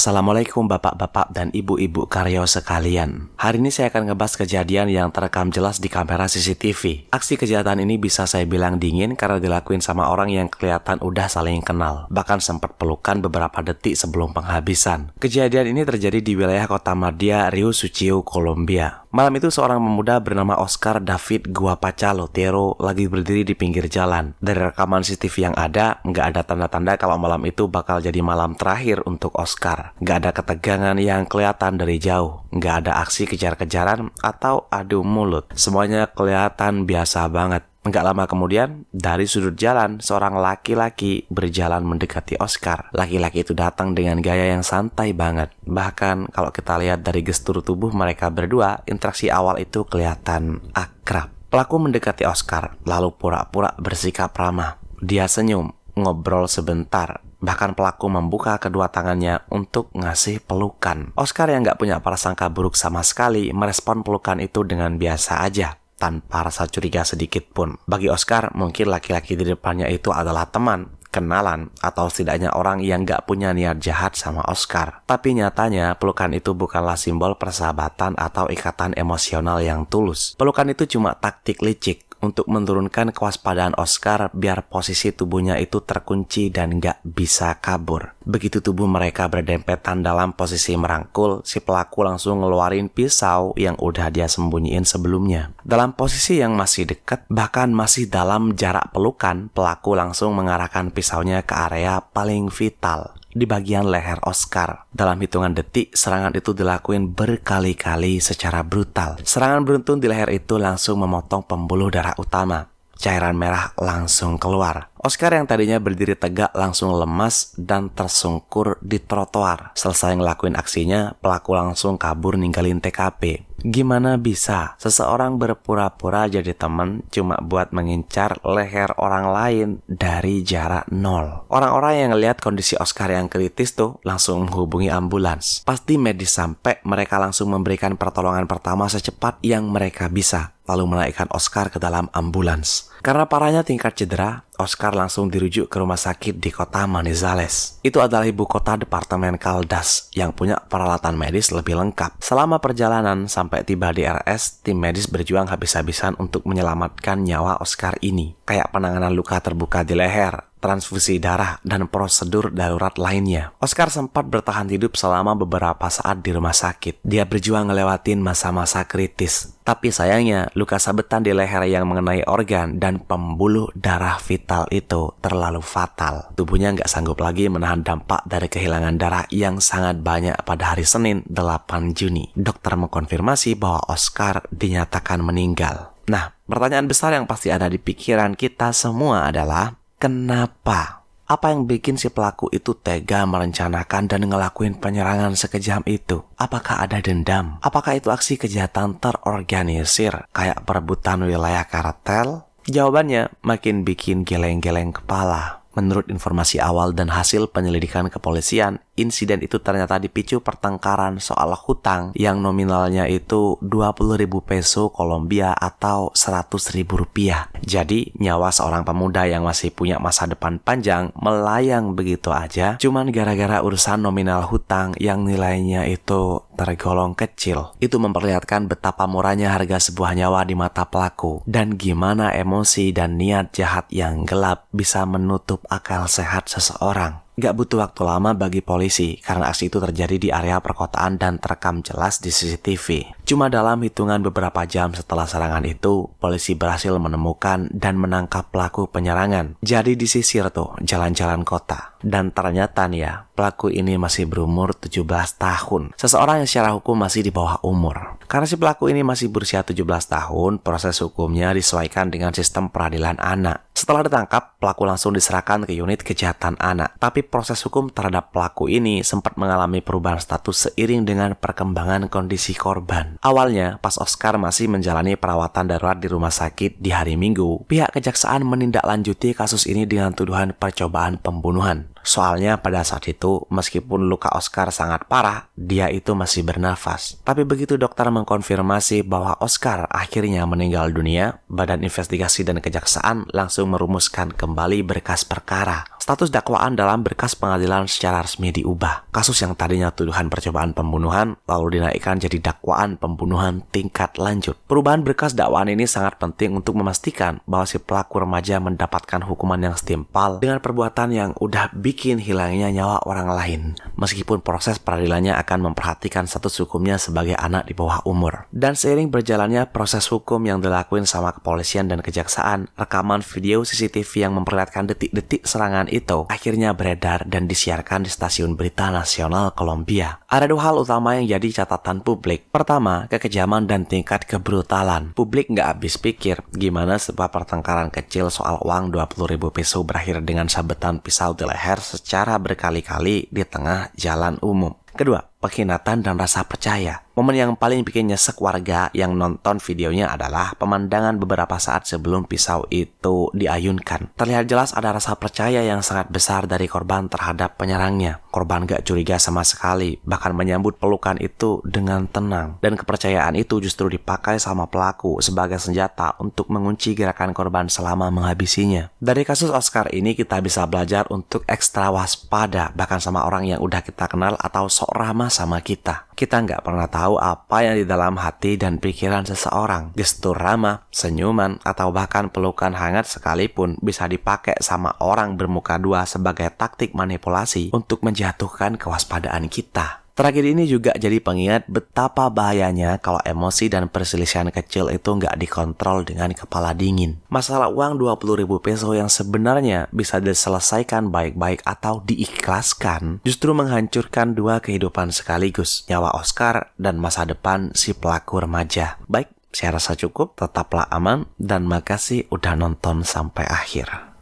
Assalamualaikum bapak-bapak dan ibu-ibu karyo sekalian. Hari ini saya akan ngebahas kejadian yang terekam jelas di kamera CCTV. Aksi kejahatan ini bisa saya bilang dingin karena dilakuin sama orang yang kelihatan udah saling kenal. Bahkan sempat pelukan beberapa detik sebelum penghabisan. Kejadian ini terjadi di wilayah kota Madya, Rio Sucio, Kolombia. Malam itu seorang pemuda bernama Oscar David Guapacha Lotero lagi berdiri di pinggir jalan. Dari rekaman CCTV yang ada, nggak ada tanda-tanda kalau malam itu bakal jadi malam terakhir untuk Oscar. Nggak ada ketegangan yang kelihatan dari jauh. Nggak ada aksi kejar-kejaran atau adu mulut. Semuanya kelihatan biasa banget. Nggak lama kemudian, dari sudut jalan, seorang laki-laki berjalan mendekati Oscar. Laki-laki itu datang dengan gaya yang santai banget. Bahkan kalau kita lihat dari gestur tubuh mereka berdua, interaksi awal itu kelihatan akrab. Pelaku mendekati Oscar, lalu pura-pura bersikap ramah. Dia senyum, ngobrol sebentar. Bahkan pelaku membuka kedua tangannya untuk ngasih pelukan. Oscar yang nggak punya prasangka buruk sama sekali, merespon pelukan itu dengan biasa aja, tanpa rasa curiga sedikit pun. Bagi Oscar, mungkin laki-laki di depannya itu adalah teman, kenalan, atau setidaknya orang yang nggak punya niat jahat sama Oscar. Tapi nyatanya, pelukan itu bukanlah simbol persahabatan atau ikatan emosional yang tulus. Pelukan itu cuma taktik licik untuk menurunkan kewaspadaan Oscar biar posisi tubuhnya itu terkunci dan nggak bisa kabur. Begitu tubuh mereka berdempetan dalam posisi merangkul, si pelaku langsung ngeluarin pisau yang udah dia sembunyiin sebelumnya. Dalam posisi yang masih dekat, bahkan masih dalam jarak pelukan, pelaku langsung mengarahkan pisaunya ke area paling vital, di bagian leher Oscar. Dalam hitungan detik, serangan itu dilakuin berkali-kali secara brutal. Serangan beruntun di leher itu langsung memotong pembuluh darah utama. Cairan merah langsung keluar. Oscar yang tadinya berdiri tegak langsung lemas dan tersungkur di trotoar. Selesai ngelakuin aksinya, pelaku langsung kabur ninggalin TKP. Gimana bisa seseorang berpura-pura jadi teman cuma buat mengincar leher orang lain dari jarak nol? Orang-orang yang ngeliat kondisi Oscar yang kritis tuh langsung menghubungi ambulans. Pasti medis sampai, mereka langsung memberikan pertolongan pertama secepat yang mereka bisa, lalu menaikkan Oscar ke dalam ambulans. Karena parahnya tingkat cedera, Oscar langsung dirujuk ke rumah sakit di kota Manizales. Itu adalah ibu kota departemen Caldas yang punya peralatan medis lebih lengkap. Selama perjalanan sampai tiba di RS, tim medis berjuang habis-habisan untuk menyelamatkan nyawa Oscar ini. Kayak penanganan luka terbuka di leher, transfusi darah, dan prosedur darurat lainnya. Oscar sempat bertahan hidup selama beberapa saat di rumah sakit. Dia berjuang ngelewatin masa-masa kritis. Tapi sayangnya, luka sabetan di leher yang mengenai organ dan pembuluh darah vital itu terlalu fatal. Tubuhnya nggak sanggup lagi menahan dampak dari kehilangan darah yang sangat banyak pada hari Senin 8 Juni. Dokter mengkonfirmasi bahwa Oscar dinyatakan meninggal. Nah, pertanyaan besar yang pasti ada di pikiran kita semua adalah, kenapa? Apa yang bikin si pelaku itu tega merencanakan dan ngelakuin penyerangan sekejam itu? Apakah ada dendam? Apakah itu aksi kejahatan terorganisir kayak perebutan wilayah kartel? Jawabannya makin bikin geleng-geleng kepala. Menurut informasi awal dan hasil penyelidikan kepolisian, insiden itu ternyata dipicu pertengkaran soal hutang yang nominalnya itu 20.000 peso Kolombia atau 100.000 rupiah. Jadi, nyawa seorang pemuda yang masih punya masa depan panjang melayang begitu aja cuman gara-gara urusan nominal hutang yang nilainya itu tergolong kecil. Itu memperlihatkan betapa murahnya harga sebuah nyawa di mata pelaku dan gimana emosi dan niat jahat yang gelap bisa menutup akal sehat seseorang. Gak butuh waktu lama bagi polisi karena aksi itu terjadi di area perkotaan dan terekam jelas di CCTV. Cuma dalam hitungan beberapa jam setelah serangan itu, polisi berhasil menemukan dan menangkap pelaku penyerangan. Jadi disisir tuh jalan-jalan kota. Dan ternyata nih ya, pelaku ini masih berumur 17 tahun. Seseorang yang secara hukum masih di bawah umur. Karena si pelaku ini masih berusia 17 tahun, proses hukumnya disesuaikan dengan sistem peradilan anak. Setelah ditangkap, pelaku langsung diserahkan ke unit kejahatan anak. Tapi proses hukum terhadap pelaku ini sempat mengalami perubahan status seiring dengan perkembangan kondisi korban. Awalnya, pas Oscar masih menjalani perawatan darurat di rumah sakit di hari Minggu, pihak kejaksaan menindaklanjuti kasus ini dengan tuduhan percobaan pembunuhan. Soalnya pada saat itu, meskipun luka Oscar sangat parah, dia itu masih bernafas. Tapi begitu dokter mengkonfirmasi bahwa Oscar akhirnya meninggal dunia, Badan Investigasi dan Kejaksaan langsung merumuskan kembali berkas perkara. Status dakwaan dalam berkas pengadilan secara resmi diubah. Kasus yang tadinya tuduhan percobaan pembunuhan lalu dinaikkan jadi dakwaan pembunuhan tingkat lanjut. Perubahan berkas dakwaan ini sangat penting untuk memastikan bahwa si pelaku remaja mendapatkan hukuman yang setimpal dengan perbuatan yang udah bikin hilangnya nyawa orang lain. Meskipun proses peradilannya akan memperhatikan status hukumnya sebagai anak di bawah umur. Dan seiring berjalannya proses hukum yang dilakuin sama kepolisian dan kejaksaan, rekaman video CCTV yang memperlihatkan detik-detik serangan itu akhirnya beredar dan disiarkan di stasiun berita nasional Kolombia. Ada dua hal utama yang jadi catatan publik. Pertama, kekejaman dan tingkat kebrutalan. Publik nggak habis pikir gimana sebuah pertengkaran kecil soal uang 20.000 peso berakhir dengan sabetan pisau di leher secara berkali-kali di tengah jalan umum. Kedua, pengkhianatan dan rasa percaya. Momen yang paling bikin nyesek warga yang nonton videonya adalah pemandangan beberapa saat sebelum pisau itu diayunkan. Terlihat jelas ada rasa percaya yang sangat besar dari korban terhadap penyerangnya. Korban gak curiga sama sekali, bahkan menyambut pelukan itu dengan tenang. Dan kepercayaan itu justru dipakai sama pelaku sebagai senjata untuk mengunci gerakan korban selama menghabisinya. Dari kasus Oscar ini kita bisa belajar untuk ekstra waspada, bahkan sama orang yang udah kita kenal atau sok ramah sama kita. Kita nggak pernah tahu apa yang di dalam hati dan pikiran seseorang. Gestur ramah, senyuman, atau bahkan pelukan hangat sekalipun bisa dipakai sama orang bermuka dua sebagai taktik manipulasi untuk menjatuhkan kewaspadaan kita. Tragedi ini juga jadi pengingat betapa bahayanya kalau emosi dan perselisihan kecil itu nggak dikontrol dengan kepala dingin. Masalah uang 20.000 peso yang sebenarnya bisa diselesaikan baik-baik atau diikhlaskan justru menghancurkan dua kehidupan sekaligus, nyawa Oscar dan masa depan si pelaku remaja. Baik, saya rasa cukup, tetaplah aman dan makasih udah nonton sampai akhir.